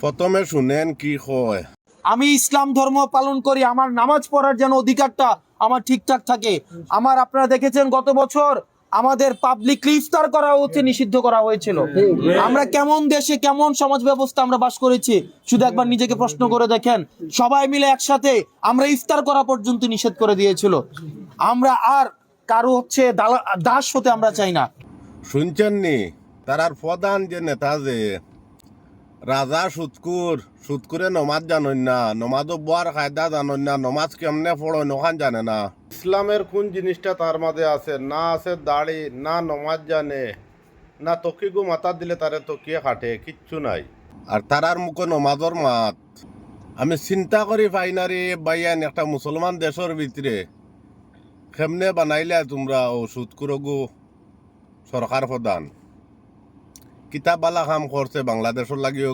প্রথমে শুনেন কি কয়। আমি ইসলাম ধর্ম পালন করি, আমার নামাজ পড়ার যেন অধিকারটা আমার ঠিকঠাক থাকে। আপনারা দেখেছেন গত বছর আমাদের পাবলিকলি ইফতার করা হচ্ছে নিষিদ্ধ করা হয়েছিল। আমরা কেমন দেশে কেমন সমাজ ব্যবস্থা আমরা বাস করেছি শুধু একবার নিজেকে প্রশ্ন করে দেখেন। সবাই মিলে একসাথে আমরা ইফতার করা পর্যন্ত নিষেধ করে দিয়েছিল। আমরা আর কারো দাস হতে আমরা চাই না। শুনছেন নি তারার প্রধান যে নেতা যে রাজা সুৎকুরে নমাজ জানেন না, নমাজও বোয়ার কায়দা জানেন না, নমাজ কেমনে পড়েন ওখান জানে না। ইসলামের কোন জিনিসটা তার মাঝে আছে না, আছে দাড়ি না, নমাজ জানে না, তকিগু মাথা দিলে তারে তকিয়ে খাটে, কিচ্ছু নাই। আর তারার মুখে নমাজর মাত আমি চিন্তা করি ফাইনারি বাইয়ান একটা মুসলমান দেশের ভিতরে কেমনে বানাইলে তোমরা ও সুৎকুরগু সরকার প্রধান কিতাব বালা কাম করছে বাংলাদেশের লাগিও।